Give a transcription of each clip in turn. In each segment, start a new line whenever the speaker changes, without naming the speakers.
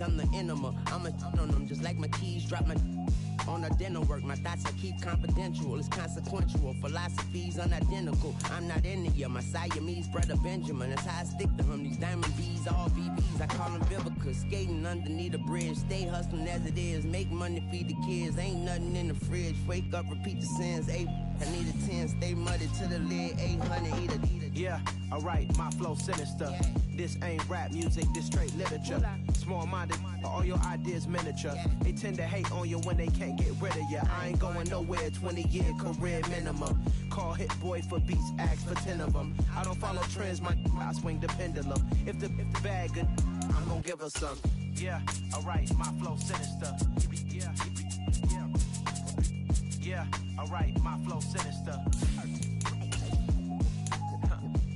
I'm the enema. I'm a on them just like my keys drop my on the dinner work. My thoughts I keep confidential. It's consequential. Philosophies unidentical. I'm not India. My Siamese brother Benjamin. That's how I stick to him. These diamond B's, all BBs. I call them Vivica. Skating underneath a bridge. Stay hustling as it is. Make money, feed the kids. Ain't nothing in the fridge. Wake up, repeat the sins. I need a 10. Stay muddy to the lid. 800 eat a.
Yeah, alright, my flow sinister. This ain't rap music, this straight literature. Small-minded, all your ideas miniature. They tend to hate on you when they can't get rid of you. I ain't going nowhere, 20-year career minimum. Call Hit Boy for beats, ask for 10 of them. I don't follow trends, I swing the pendulum. If the bag good, I'm gonna give her some. Yeah, alright, my flow sinister. Yeah, alright, my flow sinister.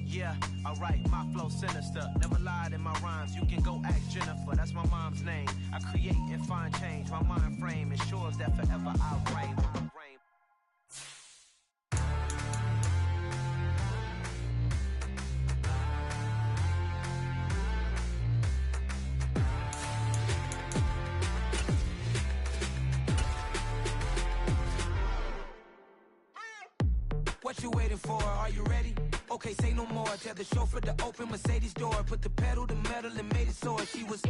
Yeah, alright, my flow sinister. Never lied in my rhymes, you can go ask Jennifer. That's my mom's name. I create and find change. My mind frame ensures that forever I'll reign.
What you waiting for? Are you ready? Okay, say no more. Tell the chauffeur to open Mercedes door. Put the pedal to metal and made it soar. She was,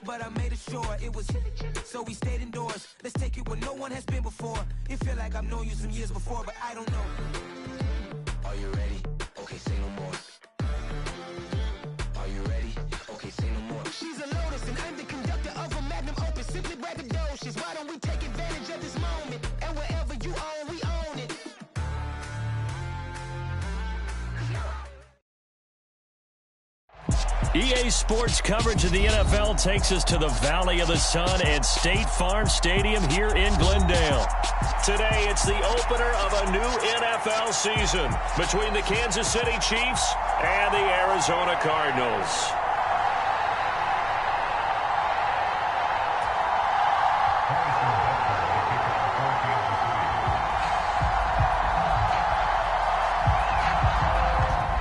but I made it sure it was. So we stayed indoors. Let's take it where no one has been before. It feel like I've known you some years before, but I don't know. Are you ready? Okay, say no more. Are you ready? Okay, say no more. She's a Lotus and I'm the conductor of a magnum opus. Simply braggadocious. Why don't we take advantage of this moment? And wherever you own, we own it.
EA Sports coverage of the NFL takes us to the Valley of the Sun and State Farm Stadium here in Glendale. Today, it's the opener of a new NFL season between the Kansas City Chiefs and the Arizona Cardinals.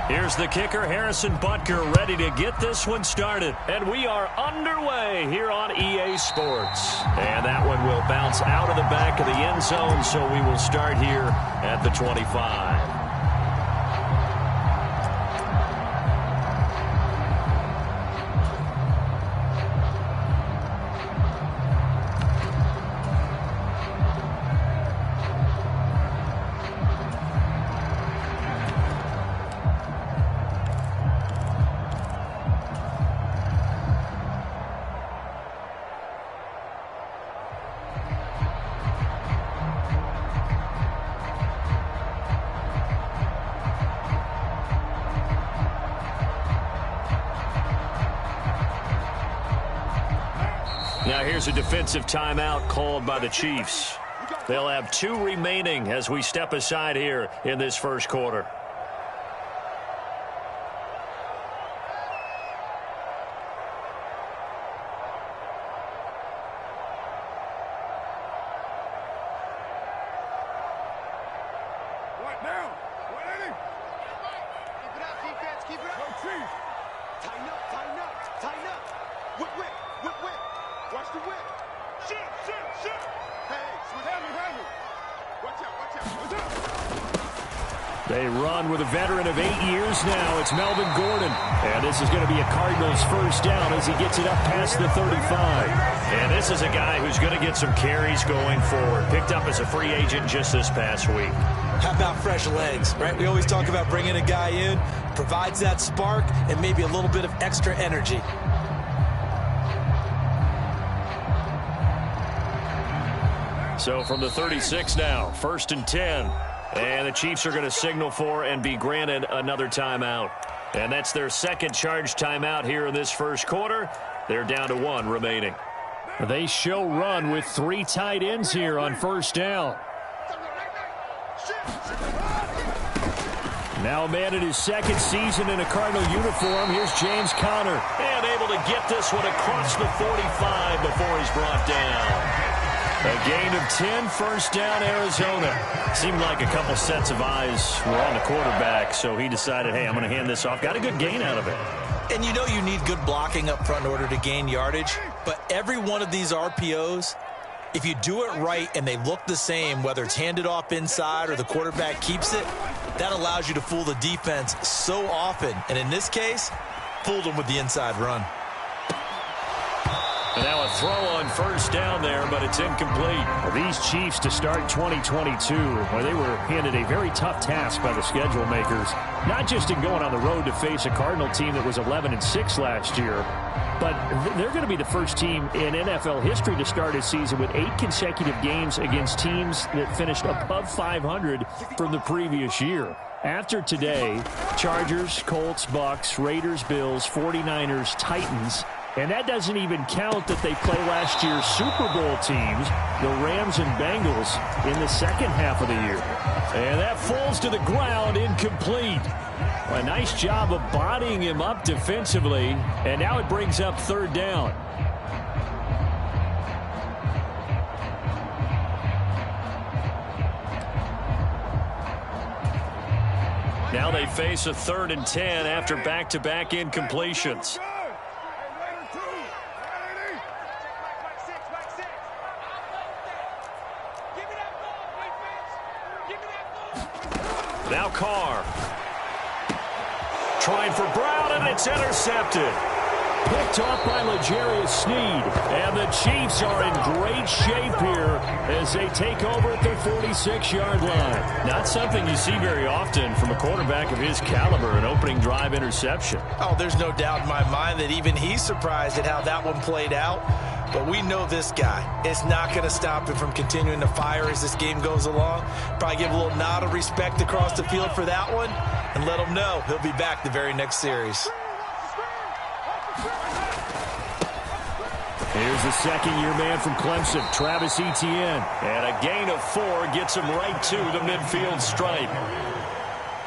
Here's the kicker, Harrison Butker, ready to get this one started. And we are underway here on EA Sports. And that one will bounce out of the back of the end zone, so we will start here at the 25. Now here's a defensive timeout called by the Chiefs. They'll have 2 remaining as we step aside here in this first quarter. They run with a veteran of 8 years now. It's Melvin Gordon. And this is going to be a Cardinals first down as he gets it up past the 35. And this is a guy who's going to get some carries going forward. Picked up as a free agent just this past week.
How about fresh legs, right? We always talk about bringing a guy in, provides that spark and maybe a little bit of extra energy.
So from the 36 now, 1st and 10. And the Chiefs are going to signal for and be granted another timeout. And that's their second charge timeout here in this first quarter. They're down to 1 remaining. They show run with 3 tight ends here on first down. Now a man in his second season in a Cardinal uniform. Here's James Conner. And able to get this one across the 45 before he's brought down. A gain of 10, first down, Arizona. Seemed like a couple sets of eyes were on the quarterback, so he decided, hey, I'm going to hand this off. Got a good gain out of it.
And you know you need good blocking up front in order to gain yardage. But every one of these RPOs, if you do it right and they look the same, whether it's handed off inside or the quarterback keeps it, that allows you to fool the defense so often. And in this case, fooled them with the inside run.
And now a throw on first down there, but it's incomplete.
Well, these Chiefs to start 2022, well, they were handed a very tough task by the schedule makers, not just in going on the road to face a Cardinal team that was 11-6 last year, but they're going to be the first team in NFL history to start a season with 8 consecutive games against teams that finished above 500 from the previous year. After today, Chargers, Colts, Bucks, Raiders, Bills, 49ers, Titans. And that doesn't even count that they play last year's Super Bowl teams, the Rams and Bengals, in the second half of the year. And that falls to the ground, incomplete. A nice job of bodying him up defensively, and now it brings up third down. Now they face a 3rd and 10 after back-to-back incompletions. Now Carr. Trying for Brown, and it's intercepted. Picked off by L'Jarius Sneed. And the Chiefs are in great shape here as they take over at their 46-yard line. Not something you see very often from a quarterback of his caliber, an opening drive interception.
Oh, there's no doubt in my mind that even he's surprised at how that one played out. But we know this guy. It's not going to stop him from continuing to fire as this game goes along. Probably give a little nod of respect across the field for that one and let him know he'll be back the very next series.
Here's the second-year man from Clemson, Travis Etienne.
And a gain of 4 gets him right to the midfield stripe.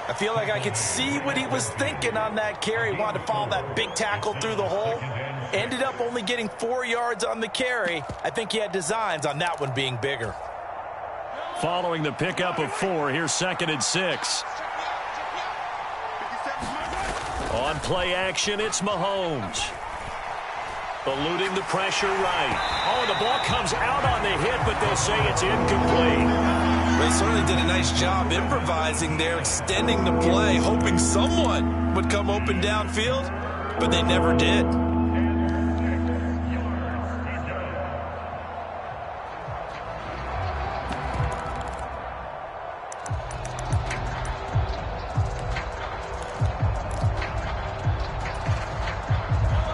I feel like I could see what he was thinking on that carry. Wanted to follow that big tackle through the hole. Ended up only getting 4 yards on the carry. I think he had designs on that one being bigger.
Following the pickup of 4, here's 2nd and 6. On play action, it's Mahomes. Eluding the pressure right. Oh, the ball comes out on the hit, but they'll say it's incomplete.
They certainly did a nice job improvising there, extending the play, hoping someone would come open downfield, but they never did.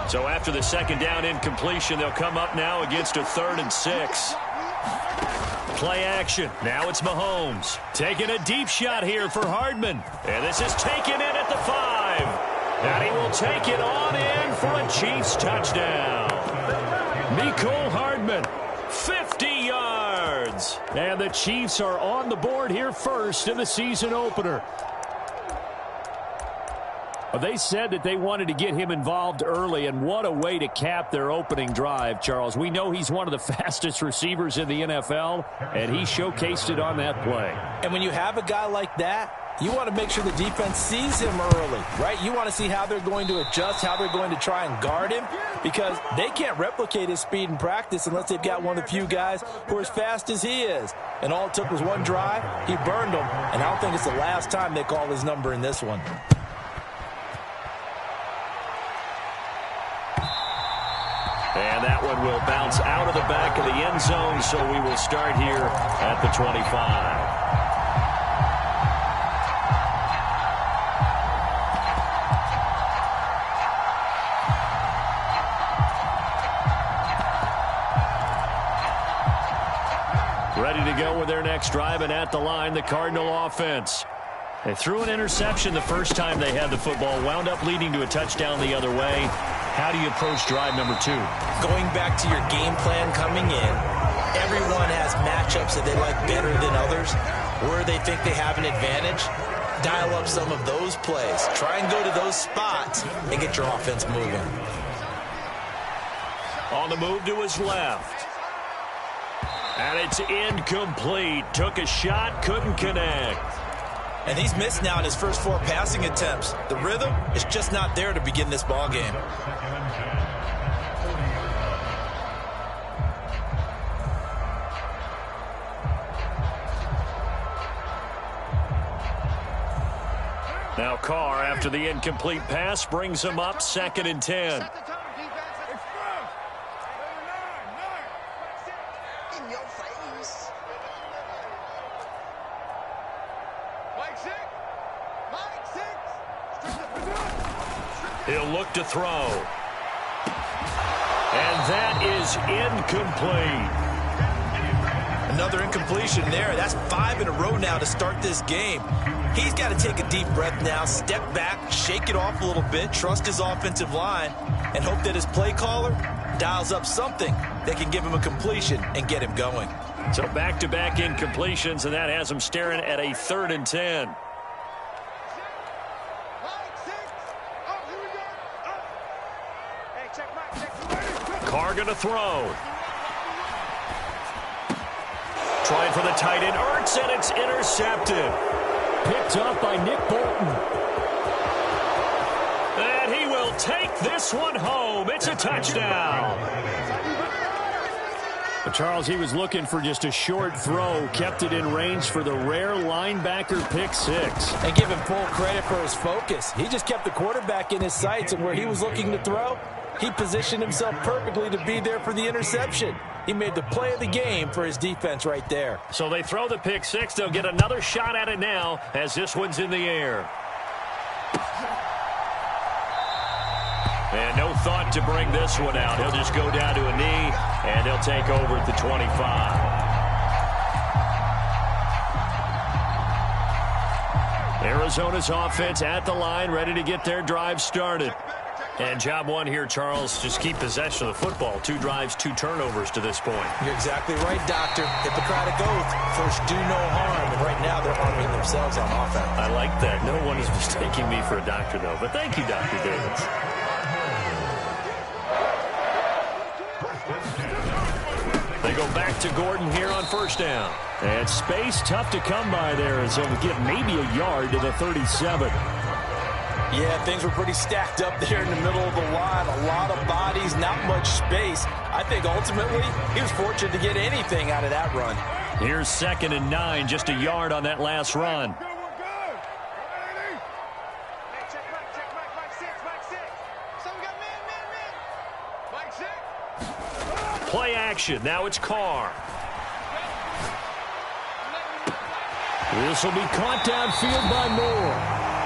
So after the second down incompletion, they'll come up now against a 3rd and 6. Play action. Now it's Mahomes. Taking a deep shot here for Hardman. And this is taken in at the 5. And he will take it on in for a Chiefs touchdown. Mecole Hardman, 50 yards. And the Chiefs are on the board here first in the season opener. They said that they wanted to get him involved early, and what a way to cap their opening drive, Charles. We know he's one of the fastest receivers in the NFL, and he showcased it on that play.
And when you have a guy like that, you want to make sure the defense sees him early, right? You want to see how they're going to adjust, how they're going to try and guard him, because they can't replicate his speed in practice unless they've got one of the few guys who are as fast as he is. And all it took was one drive. He burned them, and I don't think it's the last time they call his number in this one.
And that one will bounce out of the back of the end zone, so we will start here at the 25. Ready to go with their next drive, and at the line, the Cardinal offense. They threw an interception the first time they had the football, wound up leading to a touchdown the other way. How do you approach drive number 2?
Going back to your game plan coming in, everyone has matchups that they like better than others, where they think they have an advantage. Dial up some of those plays. Try and go to those spots and get your offense moving.
On the move to his left. And it's incomplete. Took a shot, couldn't connect.
And he's missed now in his first 4 passing attempts. The rhythm is just not there to begin this ball game.
Now Carr, after the incomplete pass, brings him up 2nd and 10. He'll look to throw. And that is incomplete.
Another incompletion there. That's 5 in a row now to start this game. He's got to take a deep breath now, step back, shake it off a little bit, trust his offensive line, and hope that his play caller dials up something that can give him a completion and get him going.
So back-to-back incompletions, and that has him staring at a 3rd and 10. Carr going to throw. Trying for the tight end, Ertz, and it's intercepted.
Picked up by Nick Bolton.
And he will take this one home. It's a touchdown.
But Charles, he was looking for just a short throw, kept it in range for the rare linebacker pick 6.
And give him full credit for his focus. He just kept the quarterback in his sights, and where he was looking to throw, he positioned himself perfectly to be there for the interception. He made the play of the game for his defense right there.
So they throw the pick 6. They'll get another shot at it now as this one's in the air. And no thought to bring this one out. He'll just go down to a knee, and he'll take over at the 25. Arizona's offense at the line, ready to get their drive started. And job one here, Charles, just keep possession of the football. 2 drives, 2 turnovers to this point.
You're exactly right, Doctor. Hippocratic oath, first do no harm. And right now they're arming themselves on offense.
I like that. No one is mistaking me for a doctor, though. But thank you, Dr. Davis. They go back to Gordon here on 1st down.
And space tough to come by there, so we get maybe a yard to the 37.
Yeah, things were pretty stacked up there in the middle of the line. A lot of bodies, not much space. I think ultimately he was fortunate to get anything out of that run.
Here's 2nd and 9, just a yard on that last run. Play action. Now it's Carr.
This will be caught downfield by Moore.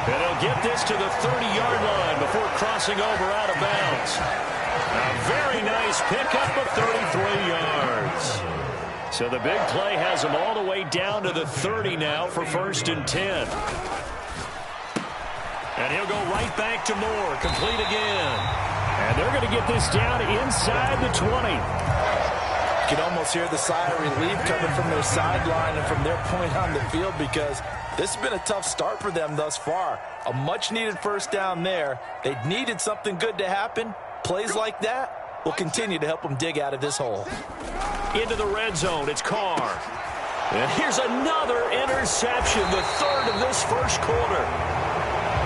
And he'll get this to the 30-yard line before crossing over out of bounds. A very nice pickup of 33 yards. So the big play has him all the way down to the 30 now for 1st and 10. And he'll go right back to Moore, complete again.
And they're going to get this down inside the 20.
You can almost hear the sigh of relief coming from their sideline and from their point on the field, because this has been a tough start for them thus far. A much-needed 1st down there. They needed something good to happen. Plays like that will continue to help them dig out of this hole.
Into the red zone, it's Carr. And here's another interception, the 3rd of this 1st quarter.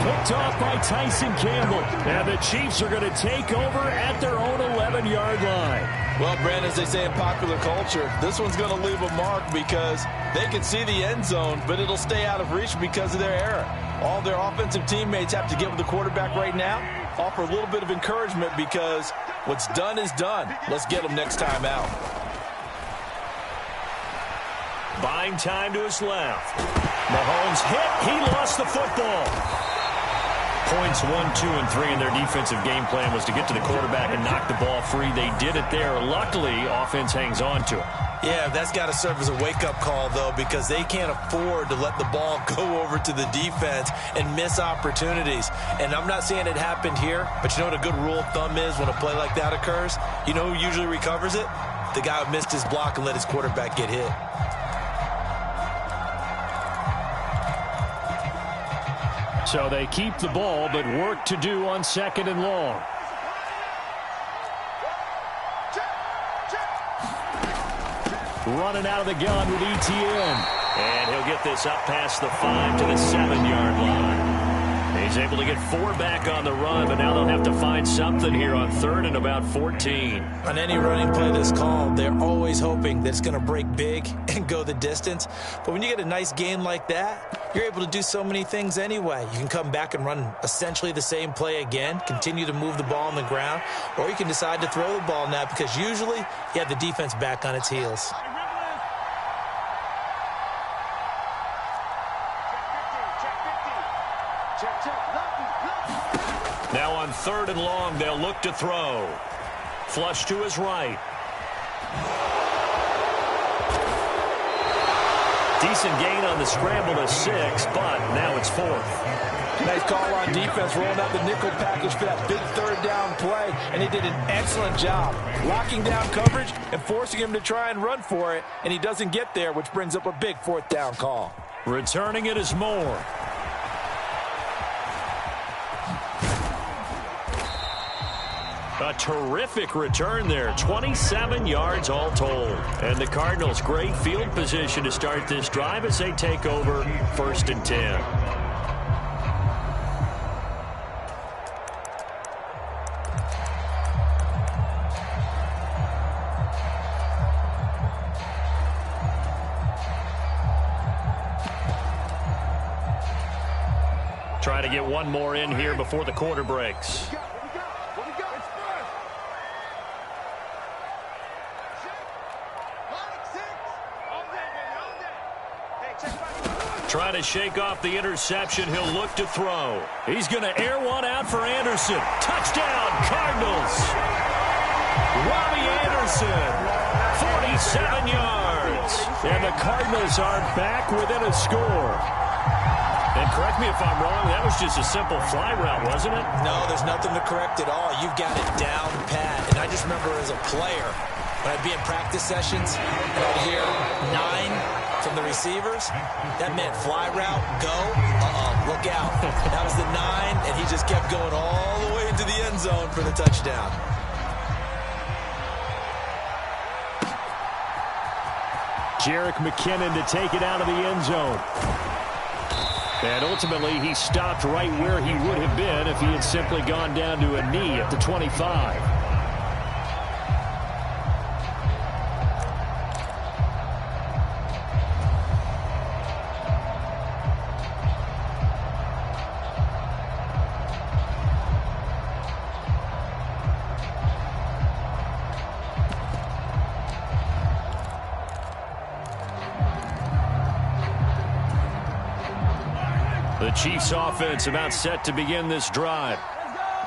Picked off by Tyson Campbell. And the Chiefs are going to take over at their own 11-yard line.
Well, Brandon, as they say in popular culture, this one's going to leave a mark because they can see the end zone, but it'll stay out of reach because of their error. All their offensive teammates have to get with the quarterback right now, offer a little bit of encouragement, because what's done is done. Let's get them next time out.
Buying time to his left. Mahomes hit. He lost the football. Points 1, 2, and 3 in their defensive game plan was to get to the quarterback and knock the ball free. They did it there. Luckily, offense hangs on to it.
Yeah, that's got to serve as a wake-up call, though, because they can't afford to let the ball go over to the defense and miss opportunities. And I'm not saying it happened here, but you know what a good rule of thumb is when a play like that occurs? You know who usually recovers it? The guy who missed his block and let his quarterback get hit.
So they keep the ball, but work to do on 2nd and long. Running out of the gun with Etienne.
And he'll get this up past the 5 to the 7-yard line. He's able to get 4 back on the run, but now they'll have to find something here on 3rd and about 14.
On any running play that's called, they're always hoping that it's going to break big and go the distance. But when you get a nice gain like that, you're able to do so many things anyway. You can come back and run essentially the same play again, continue to move the ball on the ground, or you can decide to throw the ball now because usually you have the defense back on its heels.
Now on 3rd and long, they'll look to throw. Flush to his right. Decent gain on the scramble to 6, but now it's 4th.
Nice call on defense, rolling out the nickel package for that big 3rd down play, and he did an excellent job locking down coverage and forcing him to try and run for it, and he doesn't get there, which brings up a big 4th down call.
Returning it is Moore. A terrific return there, 27 yards all told. And the Cardinals, great field position to start this drive as they take over 1st and 10. Try to get one more in here before the quarter breaks. Trying to shake off the interception. He'll look to throw. He's going to air one out for Anderson. Touchdown, Cardinals. Robbie Anderson, 47 yards. And the Cardinals are back within a score. And correct me if I'm wrong, that was just a simple fly route, wasn't it?
No, there's nothing to correct at all. You've got it down pat. And I just remember as a player, when I'd be in practice sessions, and I'd hear 9 from the receivers, that meant fly route, go, look out. That was the 9, and he just kept going all the way into the end zone for the touchdown.
Jerick McKinnon to take it out of the end zone. And ultimately, he stopped right where he would have been if he had simply gone down to a knee at the 25. The Chiefs offense about set to begin this drive.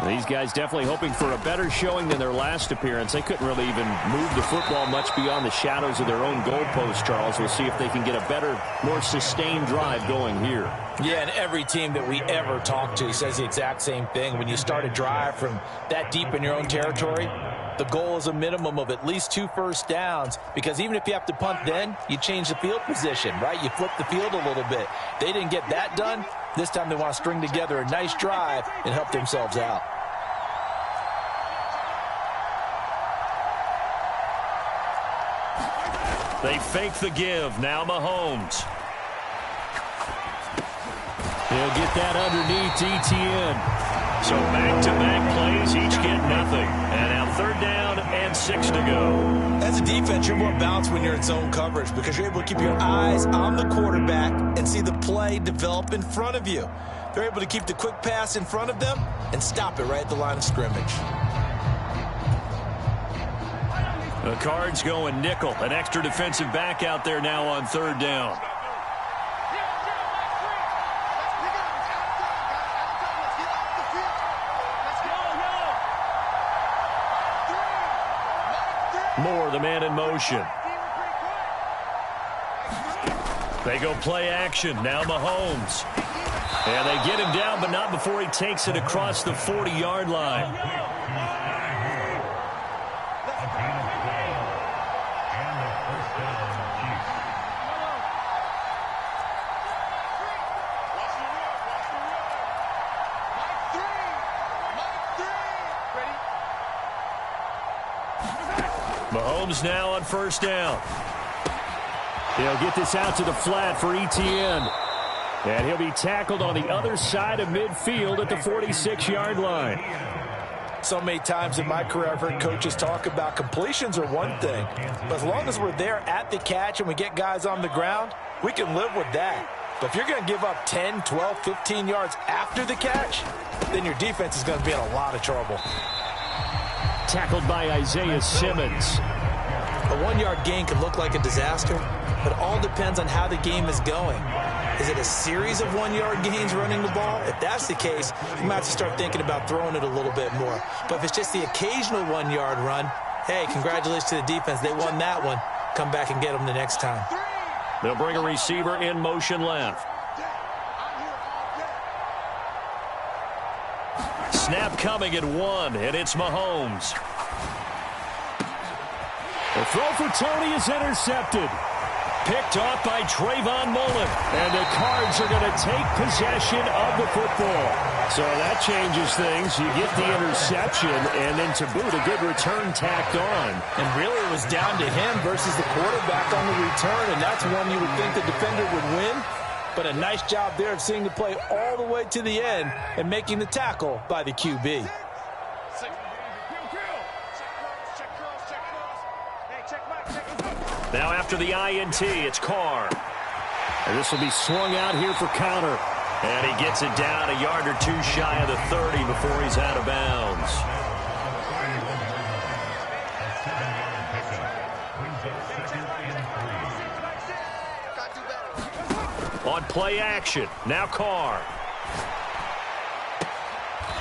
These guys definitely hoping for a better showing than their last appearance. They couldn't really even move the football much beyond the shadows of their own goalpost, Charles. We'll see if they can get a better, more sustained drive going here.
Yeah, and every team that we ever talk to says the exact same thing. When you start a drive from that deep in your own territory, the goal is a minimum of at least 2 first downs, because even if you have to punt then, you change the field position, right? You flip the field a little bit. They didn't get that done. This time they want to string together a nice drive and help themselves out.
They fake the give. Now Mahomes.
He'll get that underneath Etienne.
So back-to-back plays, each get nothing. And now 3rd down and 6 to go.
As a defense, you're more balanced when you're in zone coverage because you're able to keep your eyes on the quarterback and see the play develop in front of you. They're able to keep the quick pass in front of them and stop it right at the line of scrimmage.
The Cards going nickel. An extra defensive back out there now on 3rd down. Moore, the man in motion. They go play action. Now Mahomes. And they get him down, but not before he takes it across the 40-yard line. Mahomes now on 1st down.
They'll get this out to the flat for Etienne. And he'll be tackled on the other side of midfield at the 46-yard line.
So many times in my career, I've heard coaches talk about completions are one thing. But as long as we're there at the catch and we get guys on the ground, we can live with that. But if you're going to give up 10, 12, 15 yards after the catch, then your defense is going to be in a lot of trouble.
Tackled by Isaiah Simmons.
A 1-yard gain can look like a disaster, but it all depends on how the game is going. Is it a series of 1-yard gains running the ball? If that's the case, you might have to start thinking about throwing it a little bit more. But if it's just the occasional 1-yard run, hey, congratulations to the defense. They won that one. Come back and get them the next time.
They'll bring a receiver in motion left. Snap coming at 1, and it's Mahomes.
The throw for Tony is intercepted.
Picked off by Trayvon Mullen.
And the Cards are going to take possession of the football. So that changes things. You get the interception, and then to boot, a good return tacked on.
And really it was down to him versus the quarterback on the return, and that's one you would think the defender would win. But a nice job there of seeing the play all the way to the end and making the tackle by the QB.
Now after the INT, it's Carr.
And this will be swung out here for counter.
And he gets it down a yard or two shy of the 30 before he's out of bounds. On play action, now Carr.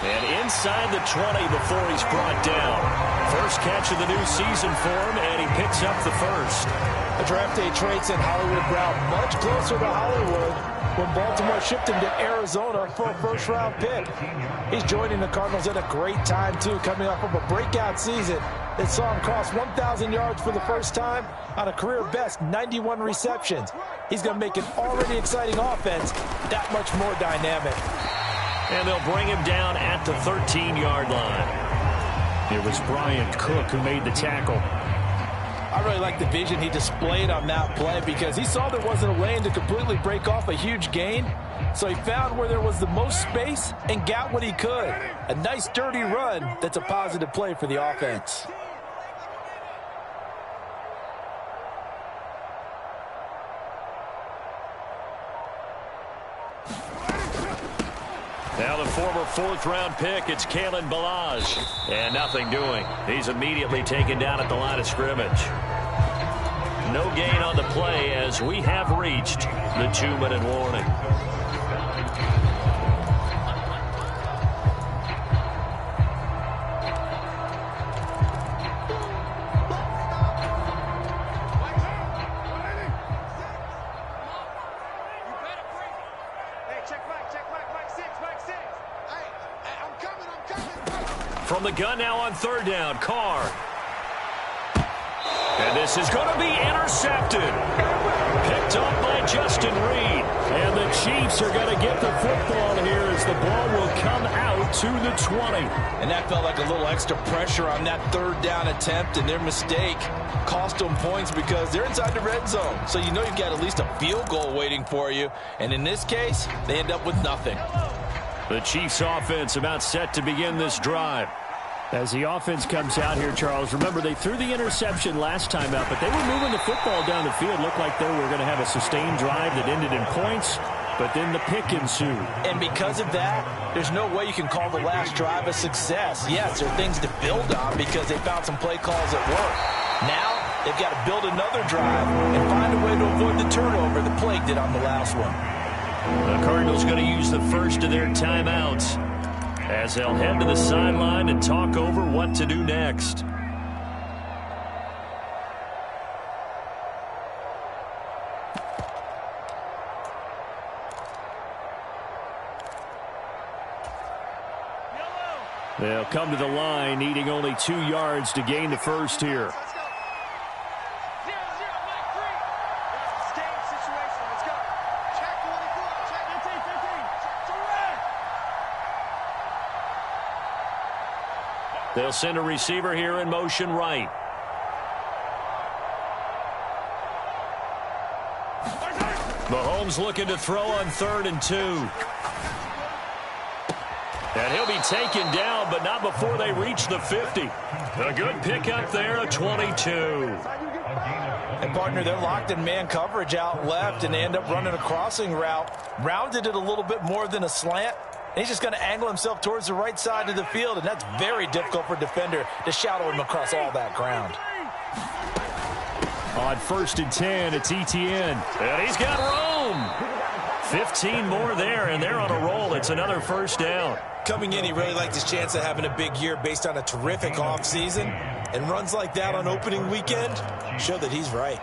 And inside the 20 before he's brought down. First catch of the new season for him, and he picks up the first.
The draft day trade sent Hollywood Brown much closer to Hollywood when Baltimore shipped him to Arizona for a first-round pick. He's joining the Cardinals at a great time, too, coming off of a breakout season that saw him cross 1,000 yards for the first time on a career-best 91 receptions. He's going to make an already exciting offense that much more dynamic.
And they'll bring him down at the 13-yard line.
It was Bryant Cook who made the tackle.
I really like the vision he displayed on that play because he saw there wasn't a lane to completely break off a huge gain. So he found where there was the most space and got what he could. A nice, dirty run that's a positive play for the offense.
Now the former fourth-round pick, it's Kalen Ballage. And nothing doing. He's immediately taken down at the line of scrimmage. No gain on the play as we have reached the 2-minute warning. From the gun now on third down, Carr. And this is going to be intercepted. Picked up by Justin Reed.
And the Chiefs are going to get the football here as the ball will come out to the 20.
And that felt like a little extra pressure on that third down attempt, and their mistake cost them points because they're inside the red zone. So you know you've got at least a field goal waiting for you. And in this case, they end up with nothing.
The Chiefs offense about set to begin this drive.
As the offense comes out here, Charles, remember they threw the interception last time out, but they were moving the football down the field. Looked like they were going to have a sustained drive that ended in points, but then the pick ensued.
And because of that, there's no way you can call the last drive a success. Yes, there are things to build on because they found some play calls at work. Now, they've got to build another drive and find a way to avoid the turnover that plagued it on the last one.
The Cardinals going to use the first of their timeouts as they'll head to the sideline and talk over what to do next.
They'll come to the line, needing only 2 yards to gain the first here.
They'll send a receiver here in motion right. Mahomes looking to throw on 3rd and 2. And he'll be taken down, but not before they reach the 50. A good pickup there, a 22.
And, partner, they're locked in man coverage out left, and they end up running a crossing route. Rounded it a little bit more than a slant. And he's just going to angle himself towards the right side of the field, and that's very difficult for a defender to shadow him across all that ground.
On 1st and 10, it's Etienne.
And he's got room. 15 more there, and they're on a roll. It's another 1st down.
Coming in, he really liked his chance of having a big year based on a terrific offseason. And runs like that on opening weekend show that he's right.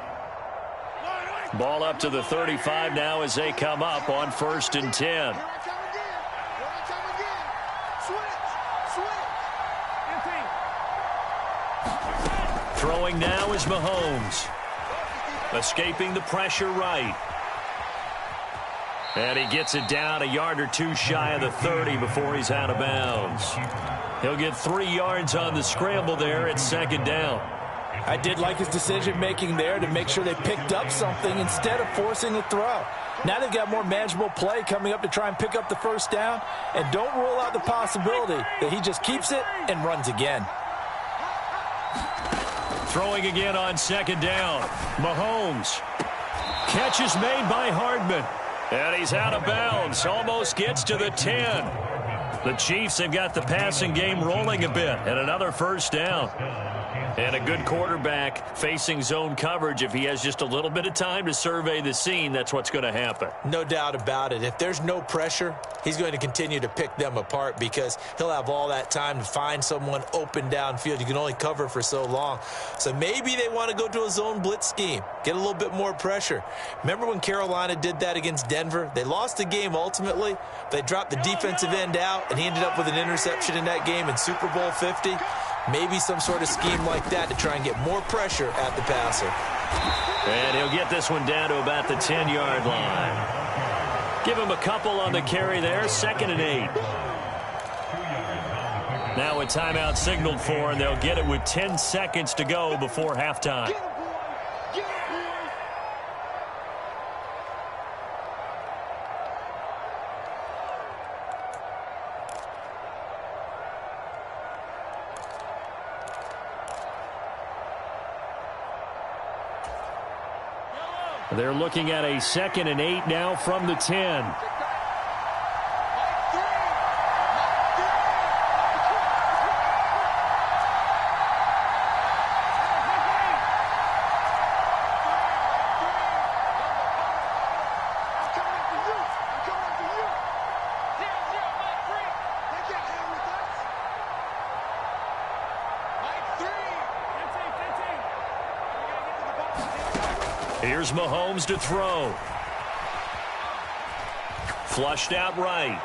Ball up to the 35 now as they come up on 1st and 10. Throwing now is Mahomes. Escaping the pressure right. And he gets it down a yard or 2 shy of the 30 before he's out of bounds. He'll get 3 yards on the scramble there at 2nd down.
I did like his decision-making there to make sure they picked up something instead of forcing the throw. Now they've got more manageable play coming up to try and pick up the 1st down. And don't rule out the possibility that he just keeps it and runs again.
Throwing again on 2nd down. Mahomes. Catch is made by Hardman. And he's out of bounds. Almost gets to the 10. The Chiefs have got the passing game rolling a bit. And another 1st down. And a good quarterback facing zone coverage. If he has just a little bit of time to survey the scene, that's what's going to happen.
No doubt about it. If there's no pressure, he's going to continue to pick them apart because he'll have all that time to find someone open downfield. You can only cover for so long. So maybe they want to go to a zone blitz scheme, get a little bit more pressure. Remember when Carolina did that against Denver? They lost the game ultimately. They dropped the defensive end out, and he ended up with an interception in that game in Super Bowl 50. Maybe some sort of scheme like that to try and get more pressure at the passer.
And he'll get this one down to about the 10-yard line. Give him a couple on the carry there. 2nd and 8. Now a timeout signaled for, and they'll get it with 10 seconds to go before halftime. They're looking at a 2nd and 8 now from the 10. Here's Mahomes to throw. Flushed out right.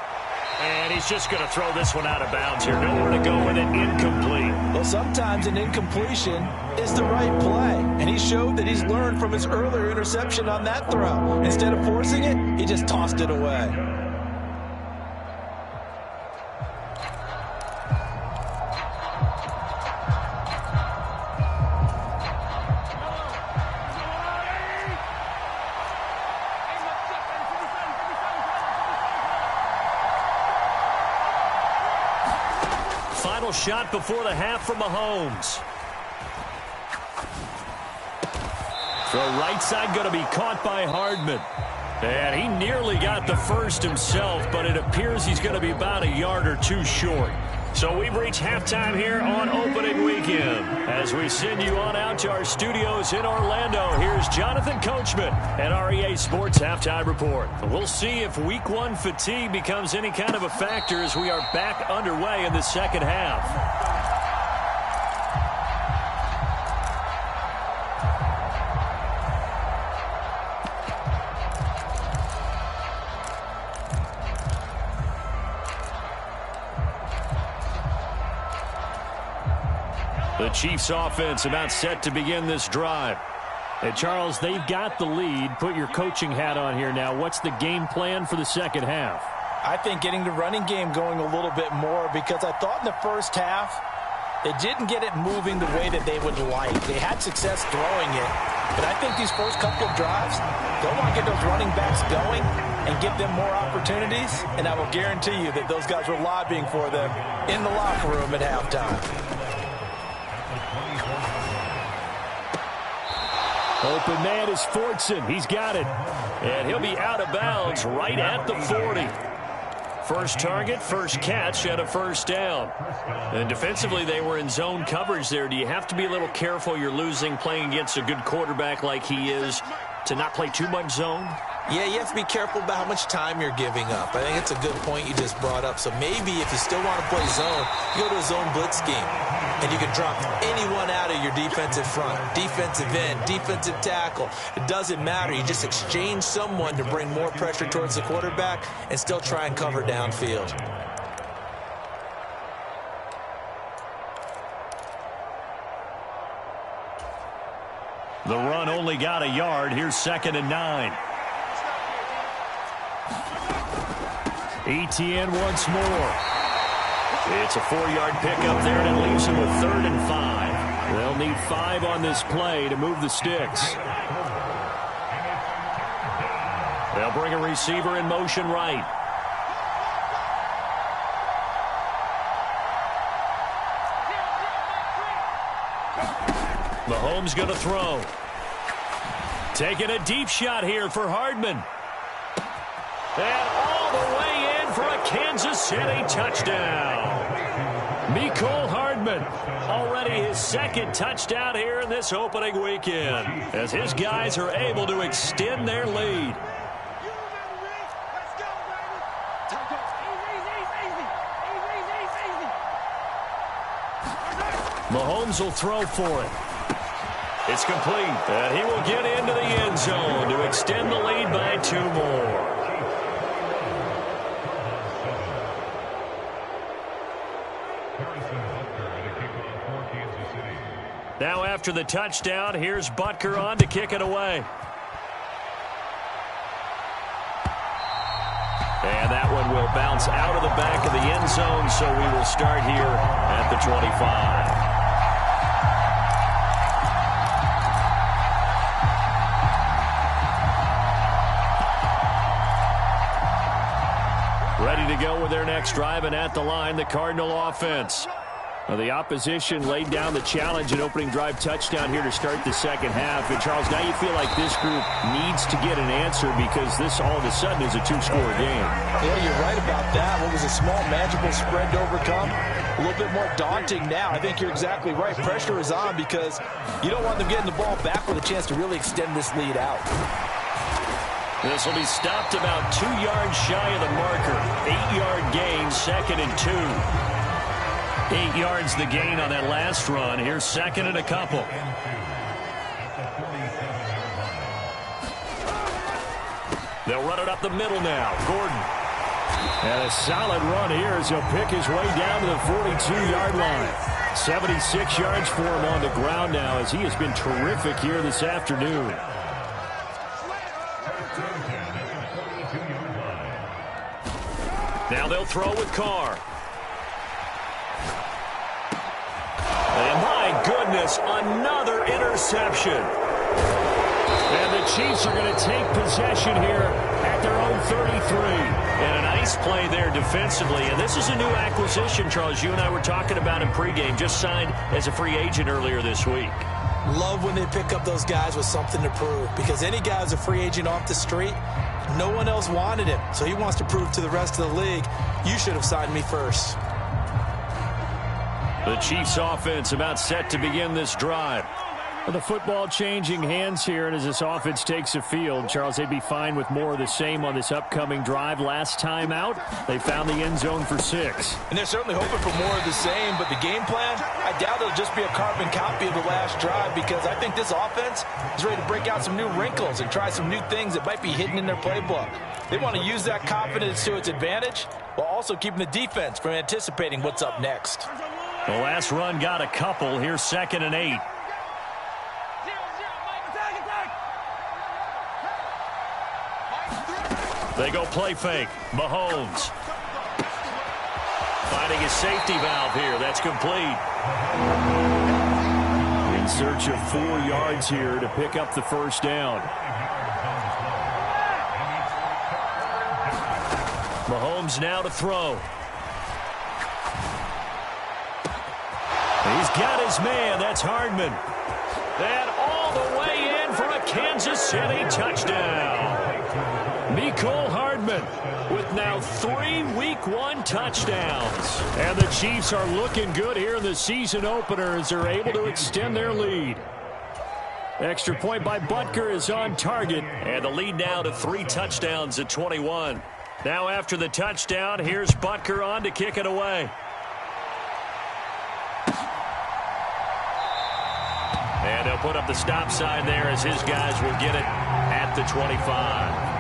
And he's just going to throw this one out of bounds here. Nowhere to go with it. Incomplete.
Well, sometimes an incompletion is the right play. And he showed that he's learned from his earlier interception on that throw. Instead of forcing it, he just tossed it away.
Final shot before the half from Mahomes. Throw right side going to be caught by Hardman. And he nearly got the first himself, but it appears he's going to be about a yard or 2 short. So we've reached halftime here on opening weekend. As we send you on out to our studios in Orlando, here's Jonathan Coachman at our EA Sports Halftime Report. We'll see if Week 1 fatigue becomes any kind of a factor as we are back underway in the second half. The Chiefs offense about set to begin this drive.
Hey, Charles, they've got the lead. Put your coaching hat on here now. What's the game plan for the second half?
I think getting the running game going a little bit more because I thought in the first half They didn't get it moving the way that they would like. They had success throwing it. But I think these first couple of drives, they'll want to get those running backs going and give them more opportunities. And I will guarantee you that those guys were lobbying for them in the locker room at halftime.
Open man is Fortson. He's got it.
And he'll be out of bounds right at the 40. First target, first catch, and a first down. And defensively, they were in zone coverage there. Do you have to be a little careful? You're losing playing against a good quarterback like he is to not play too much zone?
Yeah, you have to be careful about how much time you're giving up. I think it's a good point you just brought up. So maybe if you still want to play zone, you go to a zone blitz scheme. And you can drop anyone out of your defensive front, defensive end, defensive tackle. It doesn't matter. You just exchange someone to bring more pressure towards the quarterback and still try and cover downfield.
The run only got a yard. Here's 2nd and 9.
ETN once more.
It's a 4-yard pickup there, and it leaves him with 3rd and 5.
They'll need 5 on this play to move the sticks.
They'll bring a receiver in motion right. Mahomes going to throw. Taking a deep shot here for Hardman. And all the way in for a Kansas City touchdown. Mecole Hardman, already his 2nd touchdown here in this opening weekend, as his guys are able to extend their lead. Mahomes will throw for it. It's complete, and he will get into the end zone to extend the lead by 2 more. Now after the touchdown, here's Butker on to kick it away. And that one will bounce out of the back of the end zone, so we will start here at the 25. Ready to go with their next drive, and at the line, the Cardinal offense. Now, the opposition laid down the challenge and opening drive touchdown here to start the second half. And, Charles, now you feel like this group needs to get an answer because this all of a sudden is a 2-score game.
Yeah, you're right about that. What was a small, manageable spread to overcome? A little bit more daunting now. I think you're exactly right. Pressure is on because you don't want them getting the ball back with a chance to really extend this lead out.
This will be stopped about 2 yards shy of the marker. 8-yard gain, 2nd and 2. 8 yards the gain on that last run. Here's 2nd and a couple. They'll run it up the middle now. Gordon.
And a solid run here as he'll pick his way down to the 42-yard line. 76 yards for him on the ground now as he has been terrific here this afternoon.
Now they'll throw with Carr. And my goodness, another interception.
And the Chiefs are going to take possession here at their own 33.
And a nice play there defensively. And this is a new acquisition, Charles. You and I were talking about in pregame. Just signed as a free agent earlier this week.
Love when they pick up those guys with something to prove. Because any guy who's a free agent off the street, no one else wanted him. So he wants to prove to the rest of the league, you should have signed me first.
The Chiefs offense about set to begin this drive.
The football changing hands here, and as this offense takes the field, Charles, they'd be fine with more of the same on this upcoming drive. Last time out, they found the end zone for 6.
And they're certainly hoping for more of the same, but the game plan, I doubt it'll just be a carbon copy of the last drive because I think this offense is ready to break out some new wrinkles and try some new things that might be hidden in their playbook. They want to use that confidence to its advantage while also keeping the defense from anticipating what's up next.
The last run got a couple. Here's 2nd and 8. They go play fake. Mahomes. finding his safety valve here. That's complete.
In search of 4 yards here to pick up the first down.
Mahomes now to throw. He's got his man. That's Hardman. And all the way in for a Kansas City touchdown. Mecole Hardman with now 3 Week 1 touchdowns.
And the Chiefs are looking good here in the season opener as they're able to extend their lead. Extra point by Butker is on target.
And the lead now to 3 touchdowns at 21. Now after the touchdown, here's Butker on to kick it away. And they'll put up the stop sign there as his guys will get it at the 25.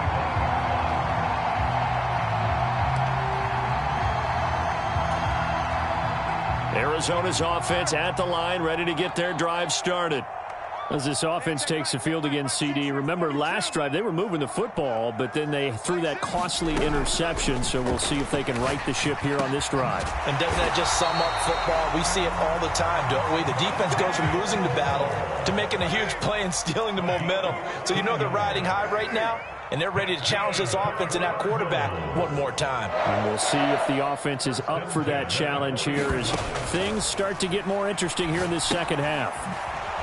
Arizona's offense at the line, ready to get their drive started.
As this offense takes the field against CD, remember last drive they were moving the football, but then they threw that costly interception, so we'll see if they can right the ship here on this drive.
And doesn't that just sum up football? We see it all the time, don't we? The defense goes from losing the battle to making a huge play and stealing the momentum. So you know they're riding high right now, and they're ready to challenge this offense and that quarterback one more time.
And we'll see if the offense is up for that challenge here as things start to get more interesting here in this second half.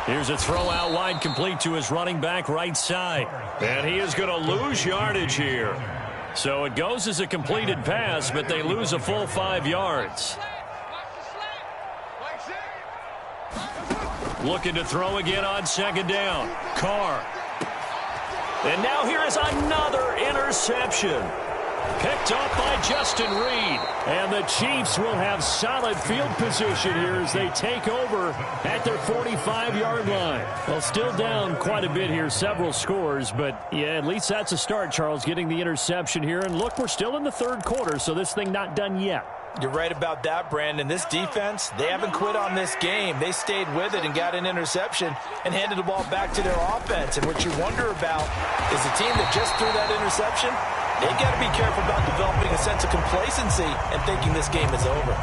Here's a throw out wide, complete to his running back right side. And he is going to lose yardage here. So it goes as a completed pass, but they lose a full 5 yards. Looking to throw again on second down. Carr. And now here is another interception. Picked off by Justin Reed.
And the Chiefs will have solid field position here as they take over at their 45-yard line. Well, still down quite a bit here, several scores, but yeah, at least that's a start, Charles, getting the interception here. And look, we're still in the third quarter, so this thing not done yet.
You're right about that, Brandon. This defense, they haven't quit on this game. They stayed with it and got an interception and handed the ball back to their offense. And what you wonder about is the team that just threw that interception, they've got to be careful about developing a sense of complacency and thinking this game is over.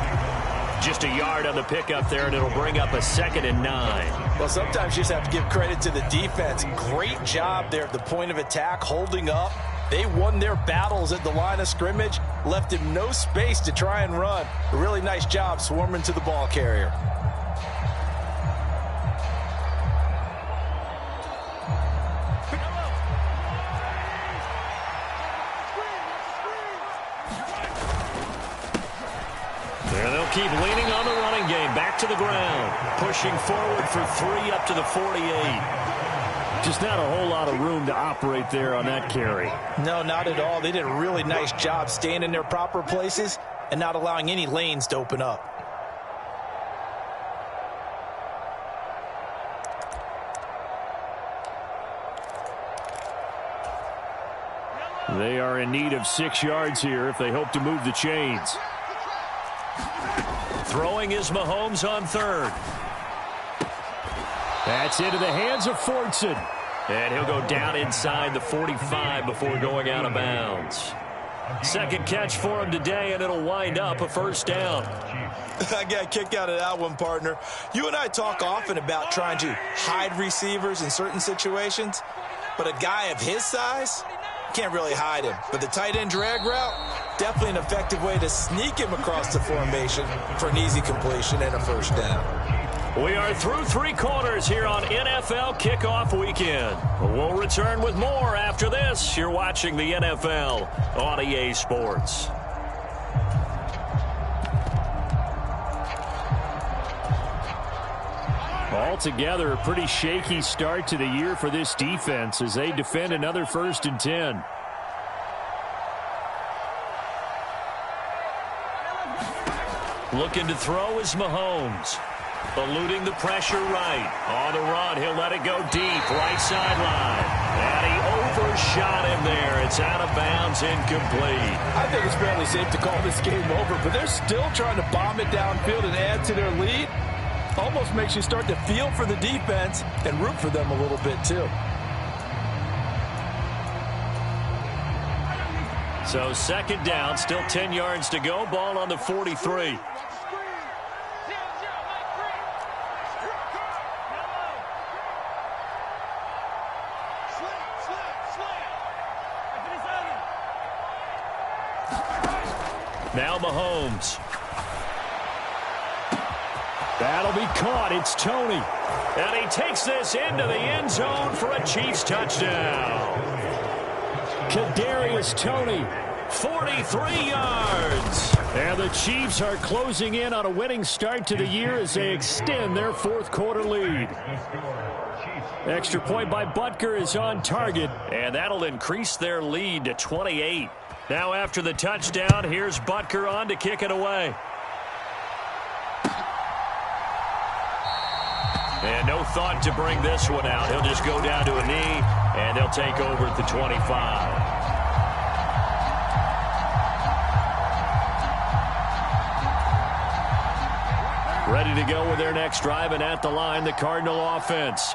Just a yard on the pickup there, and it'll bring up a 2nd and 9.
Well, sometimes you just have to give credit to the defense. Great job there at the point of attack, holding up. They won their battles at the line of scrimmage, left him no space to try and run. A really nice job swarming to the ball carrier.
There they'll keep leaning on the running game. Back to the ground. Pushing forward for 3 up to the 48.
Just not a whole lot of room to operate there on that carry.
No, not at all. They did a really nice job staying in their proper places and not allowing any lanes to open up.
They are in need of 6 yards here if they hope to move the chains.
Throwing is Mahomes on 3rd.
That's into the hands of Fordson.
And he'll go down inside the 45 before going out of bounds. Second catch for him today, and it'll wind up a first down.
I got a kick out of that one, partner. You and I talk often about trying to hide receivers in certain situations, but a guy of his size, can't really hide him. But the tight end drag route, definitely an effective way to sneak him across the formation for an easy completion and a first down.
We are through 3 quarters here on NFL Kickoff Weekend. We'll return with more after this. You're watching the NFL on EA Sports.
Altogether, a pretty shaky start to the year for this defense as they defend another 1st and 10.
Looking to throw is Mahomes. Eluding the pressure right. On the run, he'll let it go deep. Right sideline. And he overshot him there. It's out of bounds, incomplete.
I think it's fairly safe to call this game over, but they're still trying to bomb it downfield and add to their lead. Almost makes you start to feel for the defense and root for them a little bit, too.
So second down, still 10 yards to go. Ball on the 43. Now Mahomes.
That'll be caught. It's Toney.
And he takes this into the end zone for a Chiefs touchdown.
Kadarius Toney.
43 yards.
And the Chiefs are closing in on a winning start to the year as they extend their fourth quarter lead. Extra point by Butker is on target.
And that'll increase their lead to 28. Now after the touchdown, here's Butker on to kick it away. And no thought to bring this one out. He'll just go down to a knee, and they'll take over at the 25. Ready to go with their next drive, and at the line, the Cardinal offense.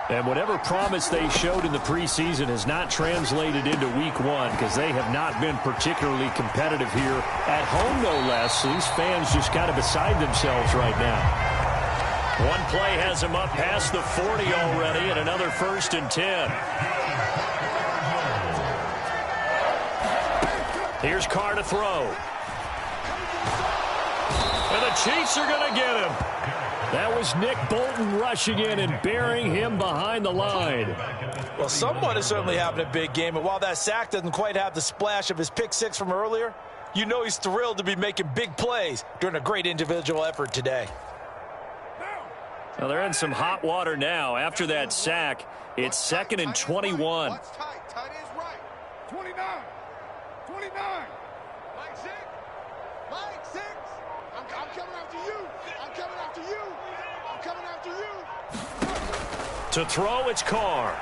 And whatever promise they showed in the preseason has not translated into week one because they have not been particularly competitive here at home, no less. So these fans just kind of beside themselves right now. One play has them up past the 40 already, and another 1st and 10. Here's Carr to throw. And the Chiefs are going to get him.
That was Nick Bolton rushing in and burying him behind the line.
Well, someone is certainly having a big game, and while that sack doesn't quite have the splash of his pick six from earlier, you know he's thrilled to be making big plays during a great individual effort today.
Well, they're in some hot water now. After that sack, it's 2nd and 21.
Tight is right. 29. 29. Mike 6. Mike 6. I'm coming after you. I'm coming after you. I'm coming after you.
To throw, it's Carr.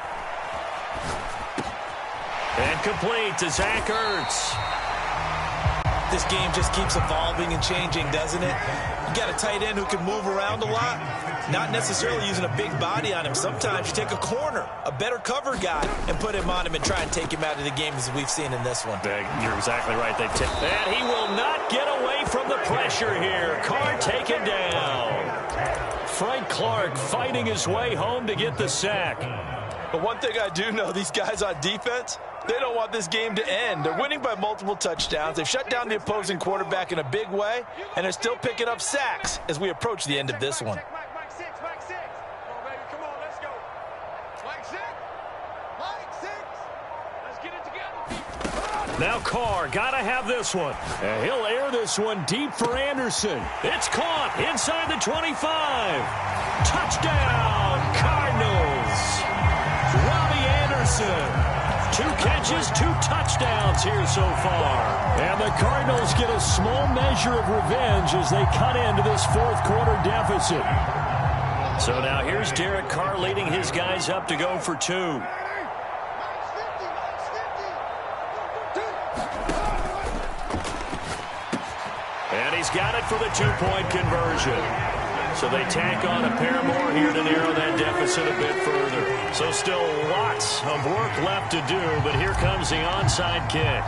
And complete to Zach Ertz.
This game just keeps evolving and changing, doesn't it? You got a tight end who can move around a lot, not necessarily using a big body on him. Sometimes you take a corner, a better cover guy, and put him on him and try and take him out of the game as we've seen in this one.
You're exactly right. And he will not get away from the pressure here. Carr taken down. Frank Clark fighting his way home to get the sack.
But one thing I do know, these guys on defense, they don't want this game to end. They're winning by multiple touchdowns. They've shut down the opposing quarterback in a big way, and they're still picking up sacks as we approach the end of this one.
Mike 6. Come on, baby. Come on, let's go. Mike 6. Mike 6. Let's get it together.
Now Carr, got to have this one.
And he'll air this one deep for Anderson.
It's caught inside the 25. Touchdown, Cardinals. Robbie Anderson. 2 catches, 2 touchdowns here so far.
And the Cardinals get a small measure of revenge as they cut into this fourth quarter deficit.
So now here's Derek Carr leading his guys up to go for 2. And he's got it for the 2-point conversion. So they tack on a pair more here to narrow that deficit a bit further. So still lots of work left to do, but here comes the onside kick.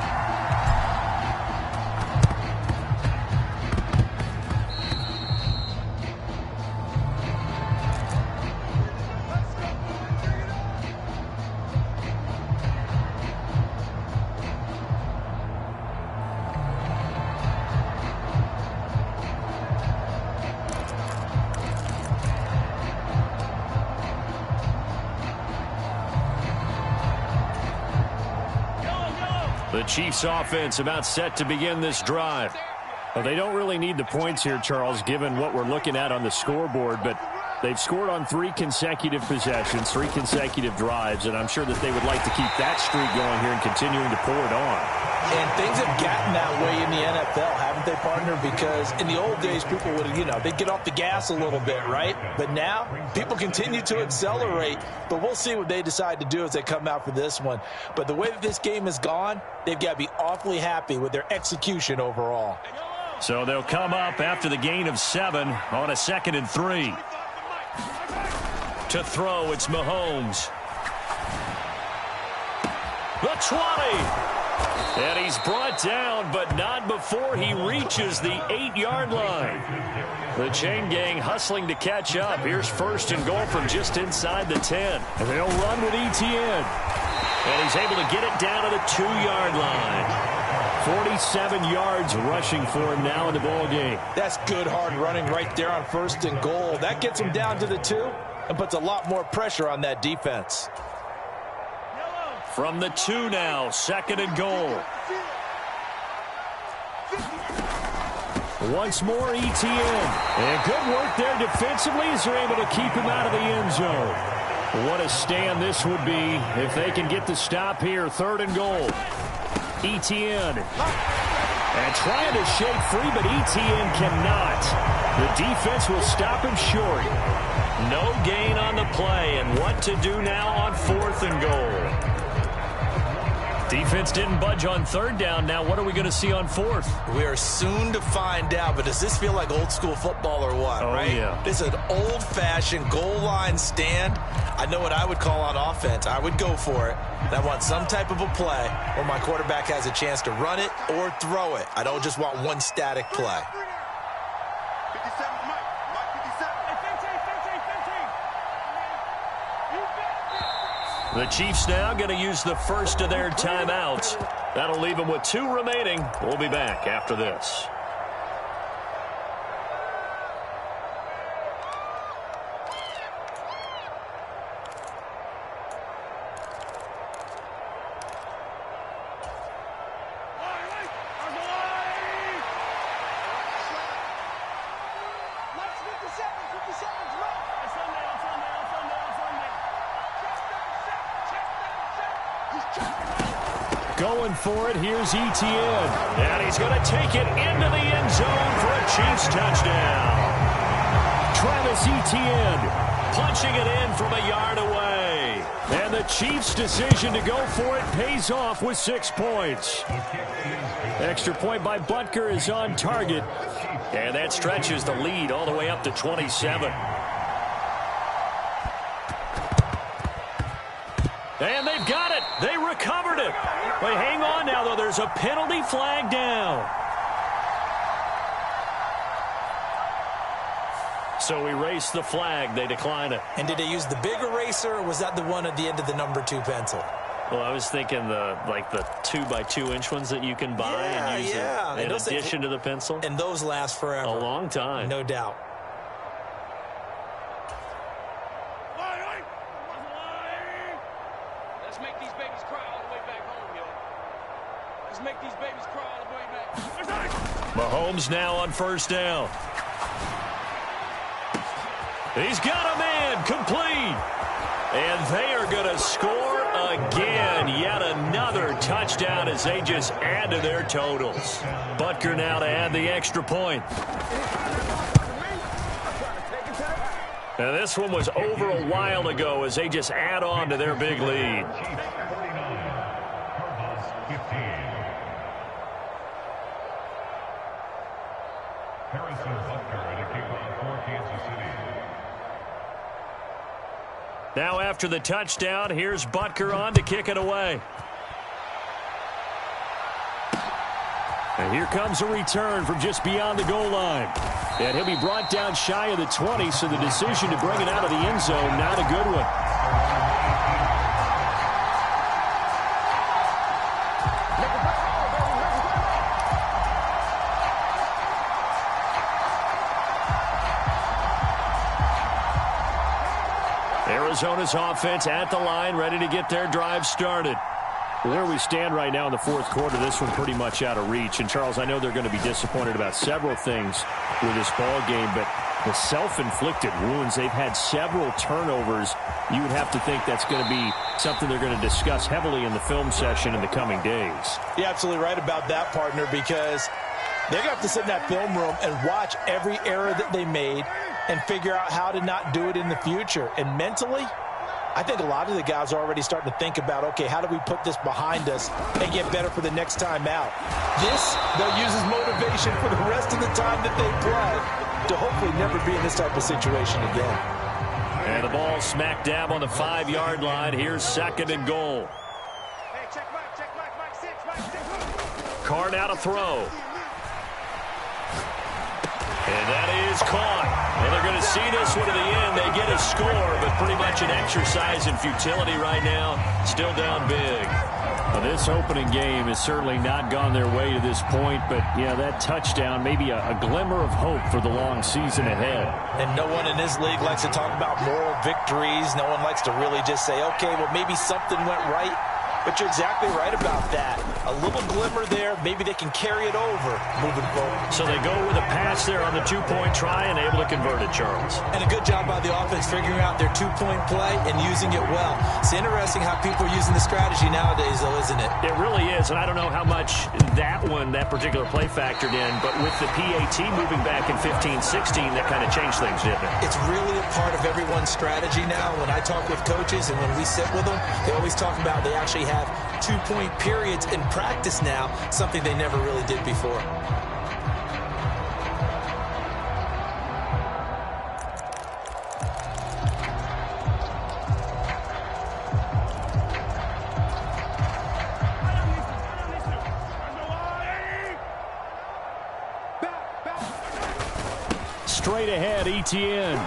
The Chiefs offense about set to begin this drive.
Well, they don't really need the points here, Charles, given what we're looking at on the scoreboard, but they've scored on 3 consecutive possessions, 3 consecutive drives, and I'm sure that they would like to keep that streak going here and continuing to pour it on.
And things have gotten that way in the NFL, haven't they, partner? Because in the old days, people would, they'd get off the gas a little bit, right? But now, people continue to accelerate. But we'll see what they decide to do as they come out for this one. But the way that this game has gone, they've got to be awfully happy with their execution overall.
So they'll come up after the gain of 7 on a 2nd and 3. To throw, it's Mahomes. The 20. And he's brought down, but not before he reaches the 8-yard line. The chain gang hustling to catch up. Here's 1st and goal from just inside the 10.
And they'll run with Etienne.
And he's able to get it down to the 2-yard line.
47 yards rushing for him now in the ball game.
That's good hard running right there on 1st and goal. That gets him down to the 2 and puts a lot more pressure on that defense.
From the 2 now, 2nd and goal.
Once more, Etienne. And good work there defensively as they're able to keep him out of the end zone. What a stand this would be if they can get the stop here. 3rd and goal. Etienne. And trying to shake free, but Etienne cannot. The defense will stop him short.
No gain on the play, and what to do now on 4th and goal. Defense didn't budge on 3rd down. Now what are we going to see on 4th?
We are soon to find out, but does this feel like old school football or what, right?
Yeah.
This is an old-fashioned goal line stand. I know what I would call on offense. I would go for it. And I want some type of a play where my quarterback has a chance to run it or throw it. I don't just want one static play.
The Chiefs now going to use the first of their timeouts. That'll leave them with 2 remaining. We'll be back after this.
Going for it, here's Etienne.
And he's going to take it into the end zone for a Chiefs touchdown.
Travis Etienne
punching it in from a yard away.
And the Chiefs' decision to go for it pays off with 6 points. Extra point by Butker is on target.
And that stretches the lead all the way up to 27. And they've got it. They recovered it. Wait, hang on now, though. There's a penalty flag down. So erase the flag. They decline it.
And did they use the big eraser, or was that the one at the end of the number 2 pencil?
Well, I was thinking the 2x2-inch ones that you can buy and use in addition to the pencil.
And those last forever.
A long time.
No doubt.
Let's make these babies cry all the way back home, yo. Let's make these babies cry all the way back.
Mahomes now on 1st down. He's got a man complete. And they are going to score again. Yet another touchdown as they just add to their totals. Butker now to add the extra point. And this one was over a while ago as they just add on to their big lead. Now after the touchdown, here's Butker on to kick it away.
And here comes a return from just beyond the goal line. And he'll be brought down shy of the 20, so the decision to bring it out of the end zone, not a good one. Arizona's offense at the line, ready to get their drive started. Where we stand right now in the 4th quarter, this one pretty much out of reach. And, Charles, I know they're going to be disappointed about several things with this ball game, but the self-inflicted wounds, they've had several turnovers. You would have to think that's going to be something they're going to discuss heavily in the film session in the coming days.
You're absolutely right about that, partner, because they're going to have to sit in that film room and watch every error that they made and figure out how to not do it in the future. And mentally, I think a lot of the guys are already starting to think about, okay, how do we put this behind us and get better for the next time out? This, they'll use as motivation for the rest of the time that they play to hopefully never be in this type of situation again.
And the ball smack dab on the 5-yard line. Here's 2nd and goal.
Hey, check Mike, 6, Mike 6.
Carr now to throw. And that is caught. Well, they're going to see this one to the end. They get a score, but pretty much an exercise in futility right now. Still down big.
Well, this opening game has certainly not gone their way to this point, but, yeah, that touchdown, maybe a glimmer of hope for the long season ahead.
And no one in this league likes to talk about moral victories. No one likes to really just say, okay, well, maybe something went right. But you're exactly right about that. A little glimmer there. Maybe they can carry it over moving forward.
So they go with a pass there on the two-point try and able to convert it, Charles.
And a good job by the offense figuring out their two-point play and using it well. It's interesting how people are using the strategy nowadays, though, isn't it?
It really is, and I don't know how much that particular play factored in, but with the PAT moving back in 15-16, that kind of changed things, didn't it?
It's really a part of everyone's strategy now. When I talk with coaches and when we sit with them, they always talk about they actually have two-point periods in practice now, something they never really did before.
Straight ahead, Etienne.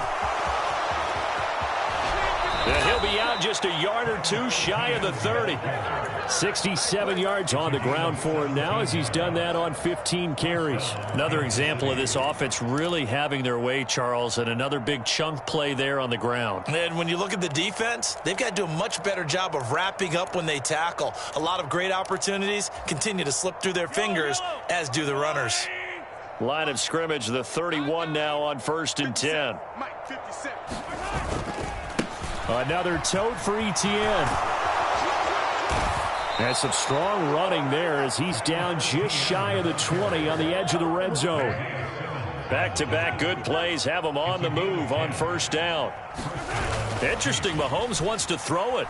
And he'll be out just a yard or two shy of the 30.
67 yards on the ground for him now as he's done that on 15 carries.
Another example of this offense really having their way, Charles, and another big chunk play there on the ground.
And when you look at the defense, they've got to do a much better job of wrapping up when they tackle. A lot of great opportunities continue to slip through their fingers, as do the runners.
Line of scrimmage, the 31 now on 1st and 10.
Another tote for Etienne. And some strong running there as he's down just shy of the 20 on the edge of the red zone.
Back-to-back good plays have him on the move on 1st down. Interesting, Mahomes wants to throw it.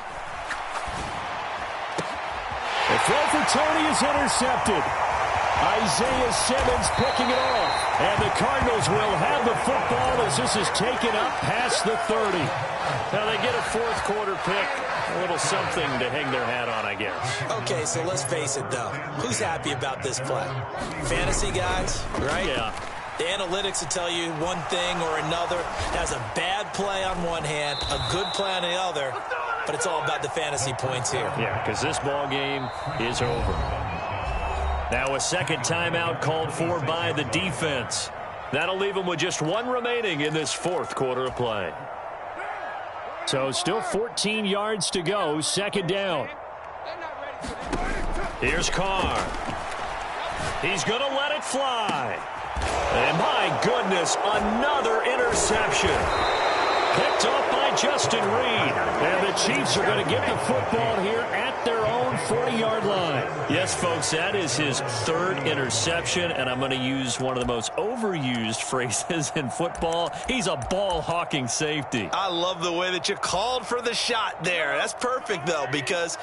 The throw for Tony is intercepted. Isaiah Simmons picking it off. And the Cardinals will have the football as this is taken up past the 30.
Now they get a 4th quarter pick. A little something to hang their hat on, I guess.
Okay, so let's face it, though. Who's happy about this play? Fantasy guys, right?
Yeah.
The analytics will tell you one thing or another. Has a bad play on one hand, a good play on the other, but it's all about the fantasy points here.
Yeah, because this ball game is over. Now a second timeout called for by the defense. That'll leave them with just one remaining in this 4th quarter of play.
So still 14 yards to go, 2nd down.
Here's Carr. He's going to let it fly. And my goodness, another interception. Picked off by Justin Reed.
And the Chiefs are going to get the football here at their own 40-yard line.
Yes, folks, that is his 3rd interception, and I'm going to use one of the most overused phrases in football. He's a ball-hawking safety.
I love the way that you called for the shot there. That's perfect, though, because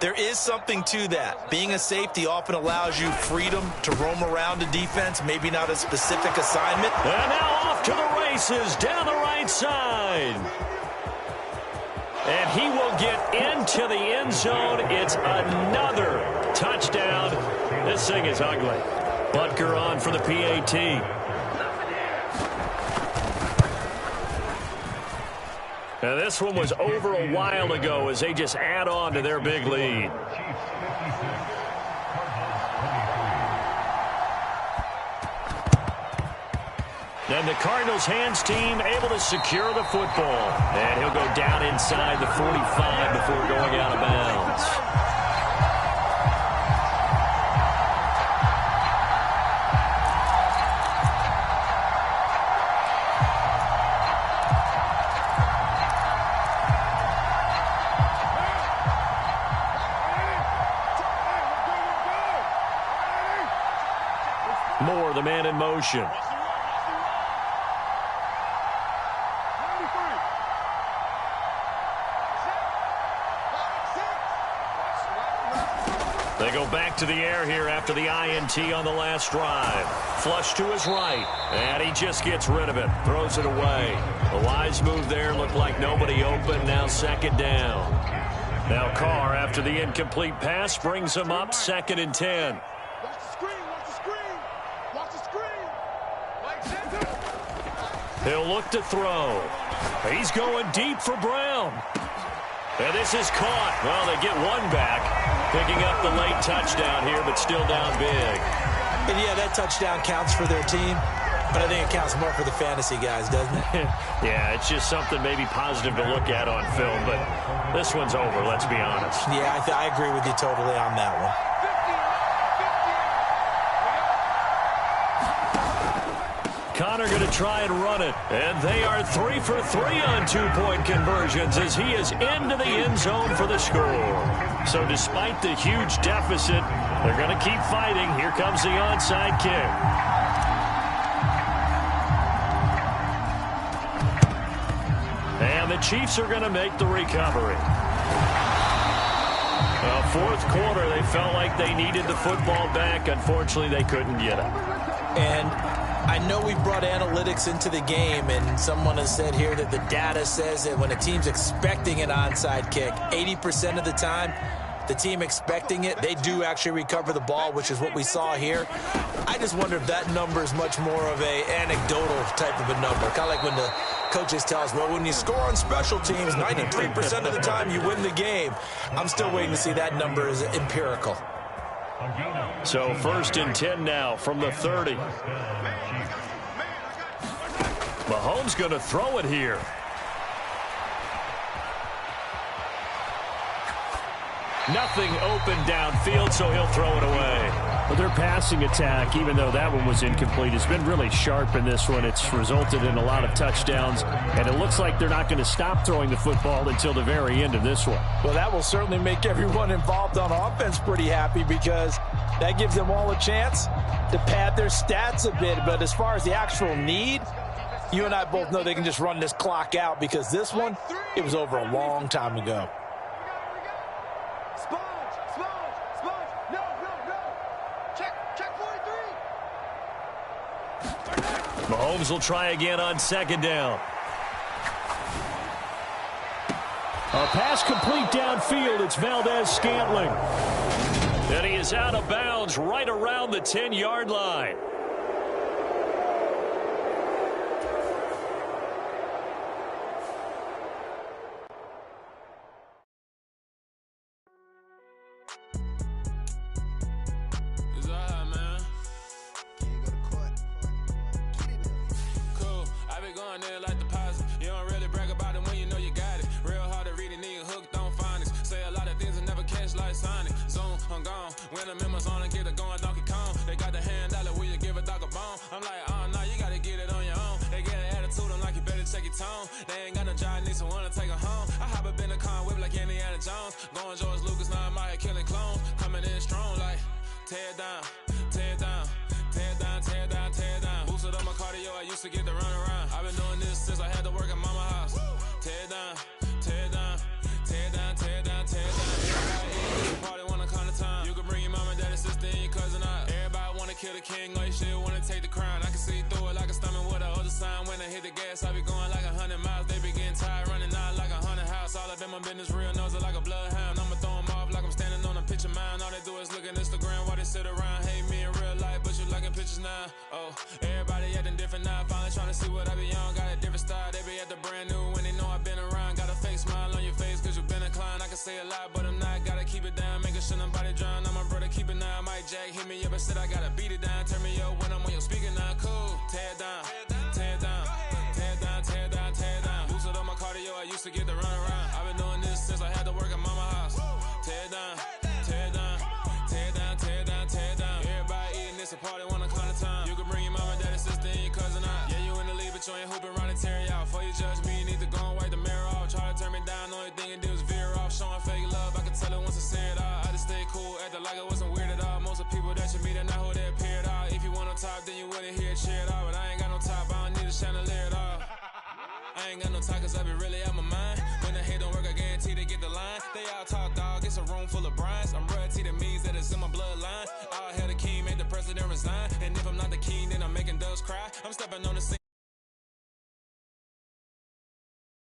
there is something to that. Being a safety often allows you freedom to roam around the defense, maybe not a specific assignment.
And now off to the races down the right side. And he will get into the end zone. It's another touchdown. This thing is ugly. Butker on for the PAT. Now this one was over a while ago as they just add on to their big lead. Then the Cardinals hands team able to secure the football. And he'll go down inside the 45 before going out of bounds. Moore, the man in motion. They go back to the air here after the INT on the last drive. Flush to his right, and he just gets rid of it. Throws it away. A wise move there. Looked like nobody open. Now 2nd down. Now Carr, after the incomplete pass, brings him up 2nd and 10. He'll look to throw. He's going deep for Brown. And this is caught. Well, they get one back, picking up the late touchdown here, but still down big.
And yeah, that touchdown counts for their team, but I think it counts more for the fantasy guys, doesn't it?
Yeah, it's just something maybe positive to look at on film, but this one's over, let's be honest.
Yeah, I agree with you totally on that one.
Connor going to try and run it, and they are 3 for 3 on two-point conversions as he is into the end zone for the score. So despite the huge deficit, they're going to keep fighting. Here comes the onside kick. And the Chiefs are going to make the recovery. Fourth quarter, they felt like they needed the football back. Unfortunately, they couldn't get it.
And I know we brought analytics into the game, and someone has said here that the data says that when a team's expecting an onside kick, 80% of the time, the team expecting it, they do actually recover the ball, which is what we saw here. I just wonder if that number is much more of a anecdotal type of a number. Kind of like when the coaches tell us, well, when you score on special teams, 93% of the time you win the game. I'm still waiting to see that number is empirical.
So 1st and 10 now from the 30. Mahomes going to throw it here. Nothing open downfield, so he'll throw it away.
But their passing attack, even though that one was incomplete, has been really sharp in this one. It's resulted in a lot of touchdowns, and it looks like they're not going to stop throwing the football until the very end of this one.
Well, that will certainly make everyone involved on offense pretty happy because that gives them all a chance to pad their stats a bit. But as far as the actual need, you and I both know they can just run this clock out because this one, it was over a long time ago.
Mahomes will try again on 2nd down.
A pass complete downfield. It's Valdez-Scantling.
And he is out of bounds right around the 10-yard line.
They ain't got no job, need someone to take her home. I hop up in the car, whip like Indiana Jones. Going George Lucas, now I'm out here killing clones. Coming in strong like, tear down, tear down, tear down, tear down, tear down. Boosted up my cardio, I used to get to run around. I've been doing this since I had to work at mama house. Tear down, tear down, tear down, tear down, tear down. Everybody party wanna come to town. You can bring your mama, daddy, sister, and your cousin out. Everybody wanna kill the king, or you shit wanna take the crown. I can see through it like a stomach with a other sign. When I hit the gas, I be going like 100 miles. They be getting tired, running out like 100 house. All of them, my business real, nose like a bloodhound. I'ma throw them off like I'm standing on a picture mound. All they do is look at Instagram while they sit around. Hate me in real life, but you liking pictures now. Oh, everybody acting different now. Finally trying to see what I be on. Got a different style, they be at the brand new when they know I've been around. Got a fake smile on your face cause you been inclined. I can say a lot, but I'm not. Gotta keep it down, making sure nobody drown. I'm my brother, keep it now. Mike Jack hit me up and said I gotta beat it down. Turn me up when I'm on your speaker now. Cool, tear down, tear down, tear down, tear down, tear down. Boosted up my cardio, I used to get to run around. I've been doing this since I had to work at mama house. Tear down, tear down, tear down, tear down, tear down. Everybody eating this a party, wanna come to time. You can bring your mama, daddy, sister, and your cousin out. Yeah, you in the league, but you ain't hooping around and tear out. Before you judge me, you need to go and wipe the mirror off. Try to turn me down, only thing you do is veer off. Showing fake love, I can tell it once I say it all. I just stay cool, acting like I wasn't weird at all. Most of the people that you meet are not who they appear at all. If you want on top, then you wouldn't hear it cheer at all. But I ain't got no top, I don't need a chandelier at all. I ain't got no talk cause I be really out my mind. When the hate don't work, I guarantee they get the line. They all talk dog, it's a room full of brinds. I'm royalty, that means that it's in my bloodline. All hell the king, made the president resign. And if I'm not the king, then I'm making doves cry. I'm stepping on the scene.